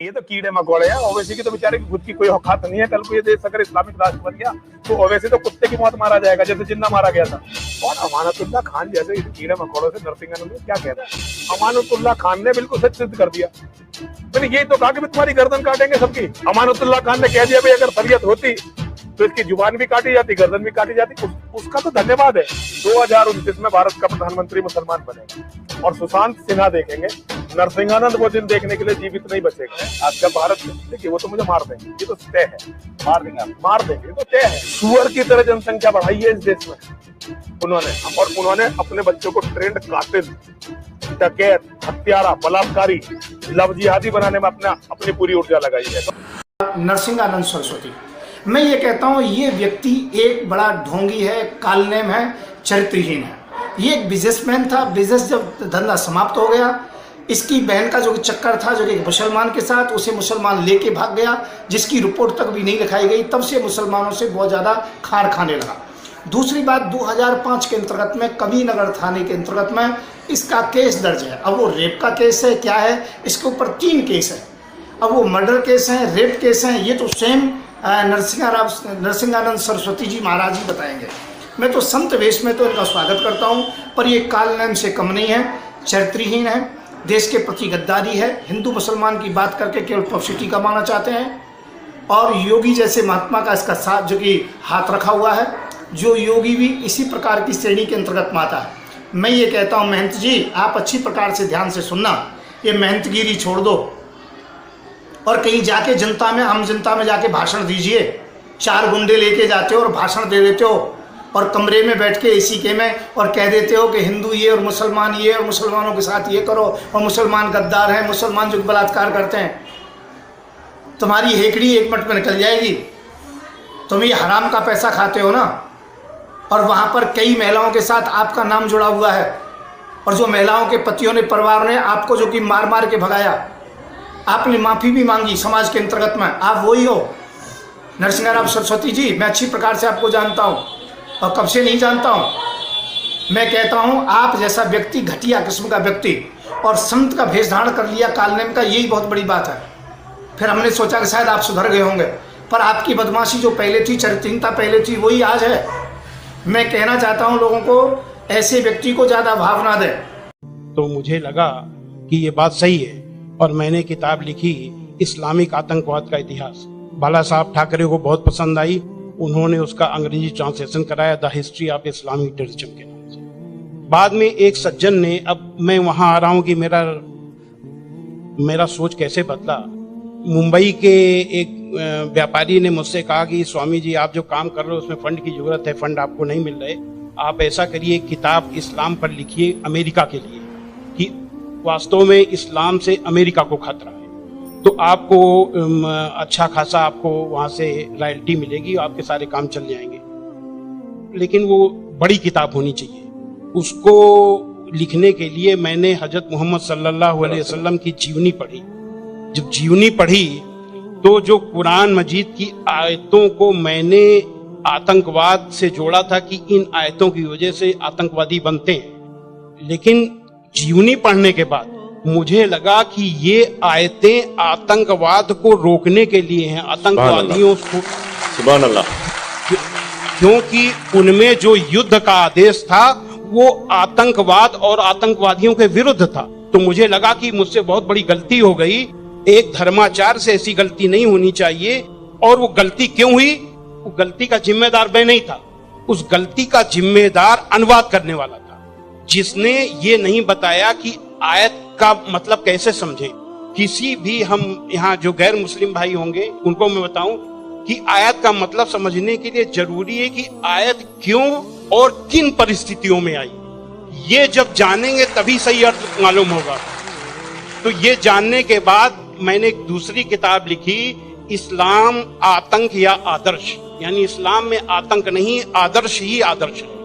ये तो कीड़े मकोड़े हैं। ओवैसी की तो बेचारे की खुद की कोई औकात नहीं है। कल को ये देश अगर इस्लामिक राष्ट्र बन गया तो ओवैसी तो कुत्ते की मौत मारा जाएगा जैसे जिन्ना मारा गया था। और अमानतुल्लाह खान जैसे कीड़े मकोड़ों से नरसिंहानंद क्या कह रहा है। अमानतुल्लाह खान ने बिल्कुल सच सिद्ध कर दिया। मैंने यही तो कहा कि तुम्हारी गर्दन काटेंगे सबकी। अमानतुल्लाह खान ने कह दिया भाई अगर शरीयत होती तो इसकी जुबान भी काटी जाती, गर्दन भी काटी जाती। उसका तो धन्यवाद है। 2029 में भारत का प्रधानमंत्री मुसलमान बनेगा और सुशांत सिन्हा देखेंगे। नरसिंहानंद वो दिन देखने के लिए जीवित नहीं बचेगा। आज का भारत देखिए वो तो मुझे मार देंगे, ये तो तय है। मार देंगे तो तय है। सुअर की तरह जनसंख्या बढ़ाई है इस देश में उन्होंने अपने बच्चों को ट्रेंड कातिल, डकैत, हत्यारा, बलात्कारी, लव जिहादी बनाने में अपनी पूरी ऊर्जा लगाई है। नरसिंहानंद सरस्वती, मैं ये कहता हूँ ये व्यक्ति एक बड़ा ढोंगी है, कालनेम है, चरित्रहीन है। ये एक बिजनेसमैन था। बिजनेस जब धंधा समाप्त हो गया, इसकी बहन का जो चक्कर था जो कि मुसलमान के साथ, उसे मुसलमान लेके भाग गया, जिसकी रिपोर्ट तक भी नहीं लिखाई गई। तब से मुसलमानों से बहुत ज़्यादा खार खाने लगा। दूसरी बात, 2005 के अंतर्गत में कबीरनगर थाने के अंतर्गत में इसका केस दर्ज है। अब वो रेप का केस है क्या है, इसके ऊपर 3 केस है। अब वो मर्डर केस है, रेप केस है, ये तो सेम नरसिंहानंद सरस्वती जी महाराज जी बताएंगे। मैं तो संत वेश में तो इनका स्वागत करता हूँ, पर ये कालनेम से कम नहीं है, चरित्रहीन है, देश के प्रति गद्दारी है, हिंदू मुसलमान की बात करके केवल पब्लिसिटी कमाना चाहते हैं। और योगी जैसे महात्मा का इसका साथ जो कि हाथ रखा हुआ है, जो योगी भी इसी प्रकार की श्रेणी के अंतर्गत में आता है। मैं ये कहता हूँ महंत जी, आप अच्छी प्रकार से ध्यान से सुनना, ये महंतगिरी छोड़ दो और कहीं जाके जनता में, आम जनता में जाके भाषण दीजिए। 4 गुंडे लेके जाते हो और भाषण दे देते हो और कमरे में बैठ के इसी के में और कह देते हो कि हिंदू ये और मुसलमान ये और मुसलमानों के साथ ये करो और मुसलमान गद्दार हैं, मुसलमान जो बलात्कार करते हैं। तुम्हारी हेकड़ी 1 मिनट में निकल जाएगी। तुम ये हराम का पैसा खाते हो ना, और वहाँ पर कई महिलाओं के साथ आपका नाम जुड़ा हुआ है, और जो महिलाओं के पतियों ने, परिवार ने आपको जो कि मार मार के भगाया, आपने माफ़ी भी मांगी समाज के अंतर्गत में, आप वही हो नरसिंहानंद सरस्वती जी। मैं अच्छी प्रकार से आपको जानता हूँ और कब से नहीं जानता हूँ। मैं कहता हूँ आप जैसा व्यक्ति, घटिया किस्म का व्यक्ति, और संत का भेष धारण कर लिया कालनेम का, यही बहुत बड़ी बात है। फिर हमने सोचा कि शायद आप सुधर गए होंगे, पर आपकी बदमाशी जो पहले थी, चरित्रहीनता पहले थी, वही आज है। मैं कहना चाहता हूँ लोगों को, ऐसे व्यक्ति को ज़्यादा भाव ना दें। तो मुझे लगा कि ये बात सही है और मैंने किताब लिखी इस्लामिक आतंकवाद का इतिहास। बाला साहब ठाकरे को बहुत पसंद आई। उन्होंने उसका अंग्रेजी ट्रांसलेशन कराया, the history of Islamic terrorism के नाम से। बाद में एक सज्जन ने, अब मैं वहां आ रहा हूं कि मेरा सोच कैसे बदला। मुंबई के एक व्यापारी ने मुझसे कहा कि स्वामी जी आप जो काम कर रहे हो उसमें फंड की जरूरत है, फंड आपको नहीं मिल रहे, आप ऐसा करिए किताब इस्लाम पर लिखिए अमेरिका के लिए, कि वास्तव में इस्लाम से अमेरिका को खतरा है, तो आपको अच्छा खासा आपको वहाँ से रॉयल्टी मिलेगी, आपके सारे काम चल जाएंगे। लेकिन वो बड़ी किताब होनी चाहिए। उसको लिखने के लिए मैंने हजरत मोहम्मद सल्लल्लाहु अलैहि वसल्लम की जीवनी पढ़ी। जब जीवनी पढ़ी तो जो कुरान मजीद की आयतों को मैंने आतंकवाद से जोड़ा था कि इन आयतों की वजह से आतंकवादी बनते हैं, लेकिन जीवनी पढ़ने के बाद मुझे लगा कि ये आयतें आतंकवाद को रोकने के लिए हैं, आतंकवादियों को। सुभान अल्लाह। क्योंकि उनमें जो युद्ध का आदेश था वो आतंकवाद और आतंकवादियों के विरुद्ध था। तो मुझे लगा कि मुझसे बहुत बड़ी गलती हो गई। एक धर्माचार्य से ऐसी गलती नहीं होनी चाहिए। और वो गलती क्यों हुई? वो गलती का जिम्मेदार मैं नहीं था, उस गलती का जिम्मेदार अनुवाद करने वाला था, जिसने ये नहीं बताया कि आयत का मतलब कैसे समझे। किसी भी, हम यहाँ जो गैर मुस्लिम भाई होंगे उनको मैं बताऊं कि आयत का मतलब समझने के लिए जरूरी है कि आयत क्यों और किन परिस्थितियों में आई। ये जब जानेंगे तभी सही अर्थ मालूम होगा। तो ये जानने के बाद मैंने एक दूसरी किताब लिखी, इस्लाम आतंक या आदर्श, यानी इस्लाम में आतंक नहीं, आदर्श ही आदर्श है।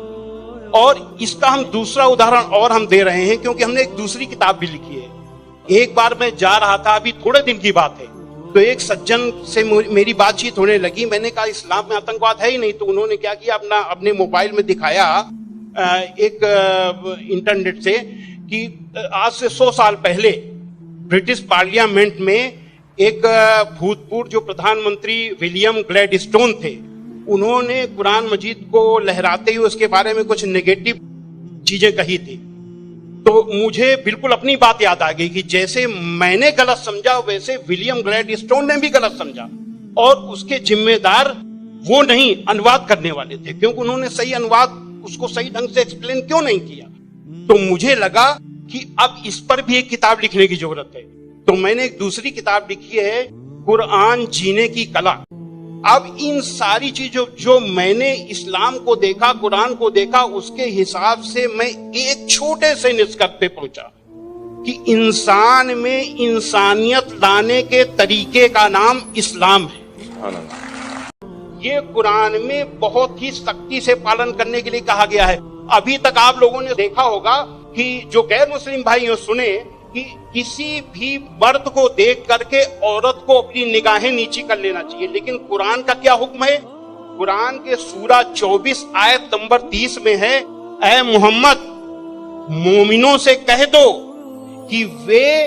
और इसका हम दूसरा उदाहरण और हम दे रहे हैं क्योंकि हमने एक दूसरी किताब भी लिखी है। एक बार मैं जा रहा था, अभी थोड़े दिन की बात है, तो एक सज्जन से मेरी बातचीत होने लगी। मैंने कहा इस्लाम में आतंकवाद है ही नहीं। तो उन्होंने क्या किया, अपने मोबाइल में दिखाया एक इंटरनेट से कि आज से 100 साल पहले ब्रिटिश पार्लियामेंट में एक भूतपूर्व जो प्रधानमंत्री विलियम ग्लैडस्टोन थे, उन्होंने कुरान मजीद को लहराते हुए उसके बारे में कुछ नेगेटिव चीजें कही थी। तो मुझे बिल्कुल अपनी बात याद आ गई कि जैसे मैंने गलत समझा वैसे विलियम ग्लैडस्टोन ने भी गलत समझा, और उसके जिम्मेदार वो नहीं अनुवाद करने वाले थे, क्योंकि उन्होंने सही अनुवाद उसको सही ढंग से एक्सप्लेन क्यों नहीं किया। तो मुझे लगा कि अब इस पर भी एक किताब लिखने की जरूरत है। तो मैंने एक दूसरी किताब लिखी है, कुरान जीने की कला। अब इन सारी चीजों जो मैंने इस्लाम को देखा, कुरान को देखा, उसके हिसाब से मैं एक छोटे से निष्कर्ष पे पहुंचा कि इंसान में इंसानियत लाने के तरीके का नाम इस्लाम है। ये कुरान में बहुत ही सख्ती से पालन करने के लिए कहा गया है। अभी तक आप लोगों ने देखा होगा कि जो गैर मुस्लिम भाई हो सुने कि किसी भी मर्द को देख करके औरत को अपनी निगाहें नीची कर लेना चाहिए, लेकिन कुरान का क्या हुक्म है? कुरान के सूरा 24 आयत नंबर 30 में है, ऐ मोहम्मद मोमिनों से कह दो कि वे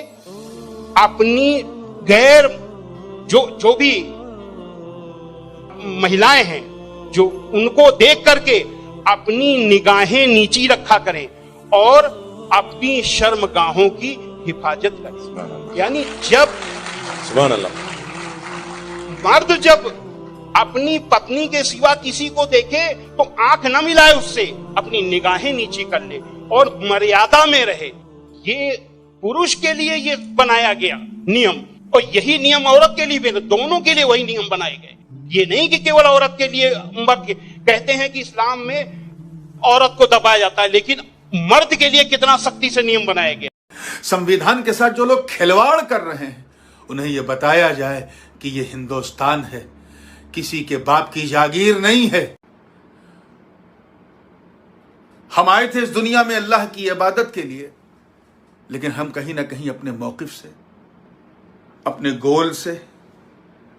अपनी गैर जो भी महिलाएं हैं जो उनको देख करके अपनी निगाहें नीची रखा करें और अपनी शर्मगाहों की हिफाजत करें। यानी जब सुभान अल्लाह, मर्द जब अपनी पत्नी के सिवा किसी को देखे तो आंख न मिलाए उससे, अपनी निगाहें नीची कर ले और मर्यादा में रहे। ये पुरुष के लिए ये बनाया गया नियम, और यही नियम औरत के लिए भी, दोनों के लिए वही नियम बनाए गए। ये नहीं कि केवल औरत के लिए। मर्द कहते हैं कि इस्लाम में औरत को दबाया जाता है, लेकिन मर्द के लिए कितना सख्ती से नियम बनाया गया। संविधान के साथ जो लोग खिलवाड़ कर रहे हैं उन्हें यह बताया जाए कि यह हिंदुस्तान है, किसी के बाप की जागीर नहीं है। हम आए थे इस दुनिया में अल्लाह की इबादत के लिए, लेकिन हम कहीं ना कहीं अपने मौकिफ से, अपने गोल से,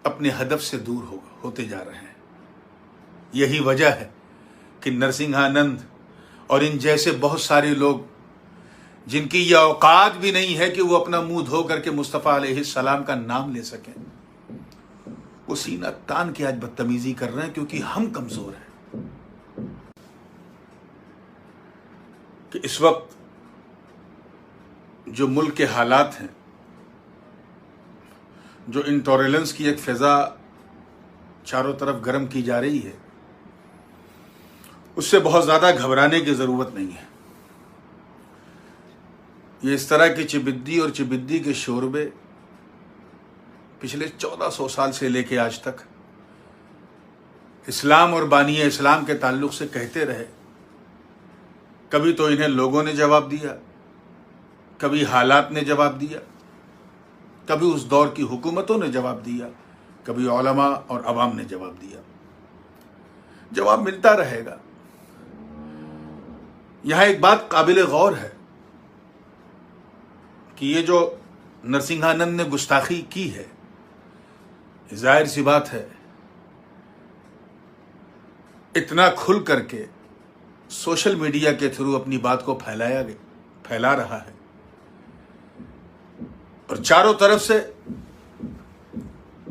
अपने हदफ से दूर होते जा रहे हैं। यही वजह है कि नरसिंहानंद और इन जैसे बहुत सारे लोग जिनकी यह औकात भी नहीं है कि वो अपना मुंह धो करके मुस्तफ़ा अलैहिस्सलाम का नाम ले सकें, वो सीना तान के आज बदतमीजी कर रहे हैं क्योंकि हम कमजोर हैं। कि इस वक्त जो मुल्क के हालात हैं, जो इंटॉलरेंस की एक फिजा चारों तरफ गर्म की जा रही है, उससे बहुत ज्यादा घबराने की जरूरत नहीं है। ये इस तरह की चिबिद्दी और चिबिद्दी के शोरबे पिछले 1400 साल से लेके आज तक इस्लाम और बानिए इस्लाम के ताल्लुक से कहते रहे। कभी तो इन्हें लोगों ने जवाब दिया, कभी हालात ने जवाब दिया, कभी उस दौर की हुकूमतों ने जवाब दिया, कभी उलमा और अवाम ने जवाब दिया। जवाब मिलता रहेगा। यहां एक बात काबिल गौर है कि ये जो नरसिंहानंद ने गुस्ताखी की है, जाहिर सी बात है इतना खुल करके सोशल मीडिया के थ्रू अपनी बात को फैला रहा है और चारों तरफ से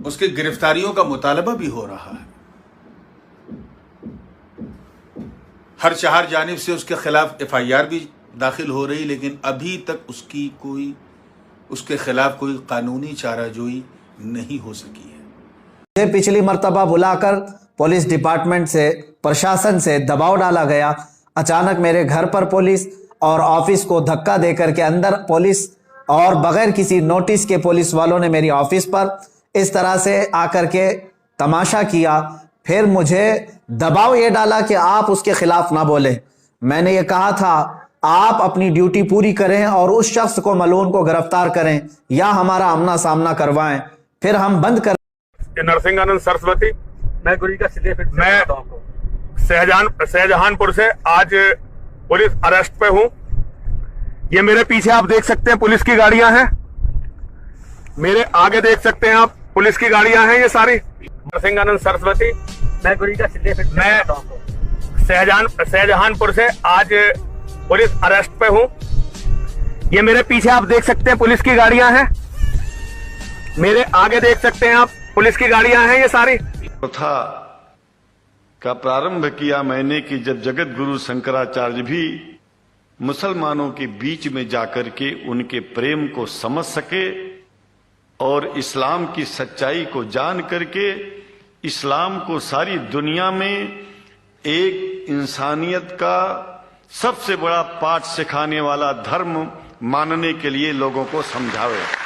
उसकी गिरफ्तारियों का मुतालबा भी हो रहा है। हर चार जानिब से उसके खिलाफ FIR भी दाखिल हो रही, लेकिन अभी तक उसके खिलाफ कोई कानूनी चाराजोई नहीं हो सकी है। मुझे पिछली मर्तबा बुलाकर पुलिस डिपार्टमेंट से, प्रशासन से दबाव डाला गया। अचानक मेरे घर पर पुलिस और ऑफिस को धक्का देकर के अंदर पुलिस और बगैर किसी नोटिस के पुलिस वालों ने मेरी ऑफिस पर इस तरह से आकर के तमाशा किया। फिर मुझे दबाव ये डाला कि आप उसके खिलाफ ना बोले। मैंने ये कहा था आप अपनी ड्यूटी पूरी करें और उस शख्स को, मलून को गिरफ्तार करें या हमारा आमना सामना करवाएं, फिर हम बंद कर। नरसिंहानंद सरस्वती, मैं गुरी का सीधे फिट मैं शाहजहानपुर से आज पुलिस अरेस्ट पे हूं। ये मेरे पीछे आप देख सकते हैं पुलिस की गाड़ियां हैं, मेरे आगे देख सकते हैं आप पुलिस की गाड़ियां हैं। ये सारी नरसिंहानंद सरस्वती, मैं गुरी का सीधे फिट मैं शाहजहानपुर से आज पुलिस अरेस्ट पे हूं। ये मेरे पीछे आप देख सकते हैं पुलिस की गाड़ियां हैं, मेरे आगे देख सकते हैं आप, पुलिस की गाड़ियां हैं ये सारी। प्रथा का प्रारंभ किया मैंने कि जब जगत गुरु शंकराचार्य भी मुसलमानों के बीच में जाकर के उनके प्रेम को समझ सके और इस्लाम की सच्चाई को जान करके इस्लाम को सारी दुनिया में एक इंसानियत का सबसे बड़ा पाठ सिखाने वाला धर्म मानने के लिए लोगों को समझावे।